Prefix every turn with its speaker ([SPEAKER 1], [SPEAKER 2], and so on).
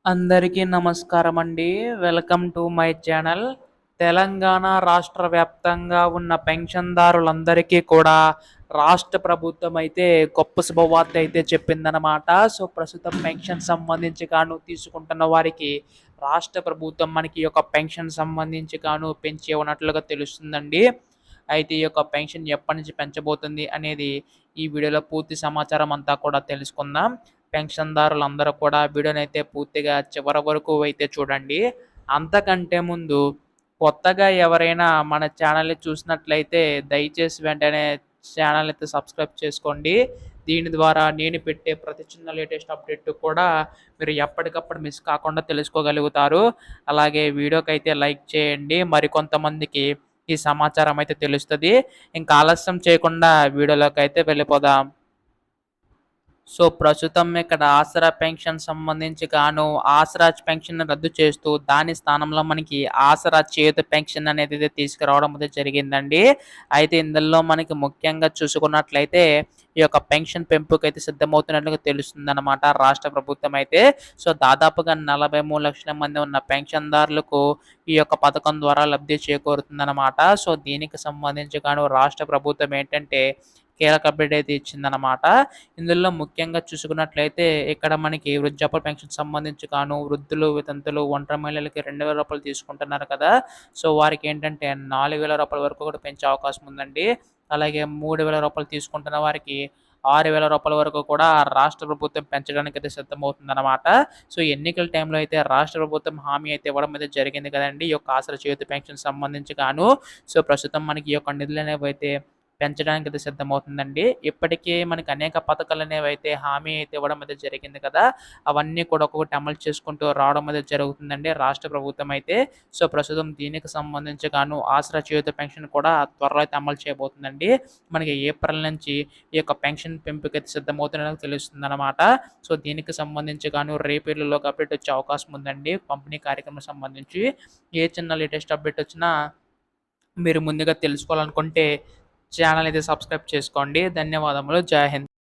[SPEAKER 1] అందరికీ నమస్కారం అండి. Welcome to my channel. Telangana రాష్ట్ర వ్యాప్తంగా ఉన్న పెన్షన్‌దారులందరికీ కూడా రాష్ట్ర ప్రభుత్వం అయితే గొప్ప శుభవార్త అయితే చెప్పిందనమాట. సో, ప్రస్తుతం పెన్షన్ సంబంధించి గాను తీసుకుంటున్న వారికి రాష్ట్ర ప్రభుత్వం మనకి ఈ యొక్క పెన్షన్ సంబంధించి గాను పెంచి ఉన్నట్లుగా తెలుస్తుందండి. అయితే ఈ యొక్క పెన్షన్ ఎప్పటినుంచి పెంచబోతుంది అనేది ఈ వీడియోలో పూర్తి సమాచారం అంతా కూడా తెలుసుకుందాం. పెన్షన్‌దారులందరూ కూడా వీడియోనైతే పూర్తిగా చివరి వరకు అయితే చూడండి. అంతకంటే ముందు కొత్తగా ఎవరైనా మన ఛానల్‌ని చూసినట్లయితే దయచేసి వెంటనే ఛానల్ అయితే సబ్స్క్రైబ్ చేసుకోండి. దీని ద్వారా నేను పెట్టే ప్రతి చిన్న లేటెస్ట్ అప్డేట్ కూడా మీరు ఎప్పటికప్పుడు మిస్ కాకుండా తెలుసుకోగలుగుతారు. అలాగే వీడియోకైతే లైక్ చేయండి. మరికొంతమందికి ఈ సమాచారం అయితే తెలుస్తది. ఇంకా ఆలస్యం చేయకుండా వీడియోలోకైతే వెళ్ళిపోదాం. సో, ప్రస్తుతం ఇక్కడ ఆసరా పెన్షన్ సంబంధించి గాను ఆసరా పెన్షన్‌ని రద్దు చేస్తూ దాని స్థానంలో మనకి ఆసరా చేయూత పెన్షన్ అనేదైతే తీసుకురావడం అయితే జరిగిందండి. అయితే ఇందులో మనకి ముఖ్యంగా చూసుకున్నట్లయితే ఈ యొక్క పెన్షన్ పెంపుకైతే సిద్ధమవుతున్నట్లుగా తెలుస్తుందనమాట రాష్ట్ర ప్రభుత్వం అయితే. సో, దాదాపుగా 43,00,000 మంది ఉన్న పెన్షన్‌దారులకు ఈ యొక్క పథకం ద్వారా లబ్ధి చేకూరుతుందనమాట. సో, దీనికి సంబంధించి గాను రాష్ట్ర ప్రభుత్వం ఏంటంటే కీలక అప్డేట్ అయితే ఇచ్చిందనమాట. ఇందులో ముఖ్యంగా చూసుకున్నట్లయితే ఇక్కడ మనకి వృద్ధాప్య పెన్షన్ సంబంధించి గాను వృద్ధులు, వితంతులు, ఒంటరి మహిళలకి రూ. 2,000 తీసుకుంటున్నారు కదా! సో, వారికేంటంటే రూ. 4,000 వరకు కూడా పెంచే అవకాశం ఉందండి. అలాగే రూ. 3,000 తీసుకుంటున్న వారికి రూ. 6,000 వరకు కూడా రాష్ట్ర ప్రభుత్వం పెంచడానికైతే సిద్ధమవుతుందనమాట. సో, ఎన్నికల టైంలో అయితే రాష్ట్ర ప్రభుత్వం హామీ అయితే ఇవ్వడం అయితే జరిగింది కదండీ! ఈ యొక్క ఆసరా చేయూత పెన్షన్ సంబంధించి గాను. సో, ప్రస్తుతం మనకి ఈ యొక్క నిధులనేవైతే పెంచడానికైతే సిద్ధమవుతుందండి. ఇప్పటికే మనకి అనేక పథకాలనేవైతే హామీ అయితే ఇవ్వడం అయితే జరిగింది కదా! అవన్నీ కూడా ఒక్కొక్కటి అమలు చేసుకుంటూ రావడం అనేది జరుగుతుందండి రాష్ట్ర ప్రభుత్వం అయితే. సో, ప్రస్తుతం దీనికి సంబంధించి గాను ఆసరా చేయూత పెన్షన్ కూడా త్వరలో అయితే అమలు చేయబోతుందండి. మనకి ఏప్రిల్ నుంచి ఈ యొక్క పెన్షన్ పెంపుకైతే సిద్ధమవుతున్నట్లు తెలుస్తుందనమాట. సో, దీనికి సంబంధించి గాను రేపు ఎల్లుండిలోగా అప్డేట్ వచ్చే అవకాశం ఉందండి. పంపిణీ కార్యక్రమం సంబంధించి. ఏ చిన్న లేటెస్ట్ అప్డేట్ వచ్చినా మీరు ముందుగా తెలుసుకోవాలనుకుంటే ఛానల్ అయితే సబ్స్క్రైబ్ చేసుకోండి. ధన్యవాదములు. జై హింద్.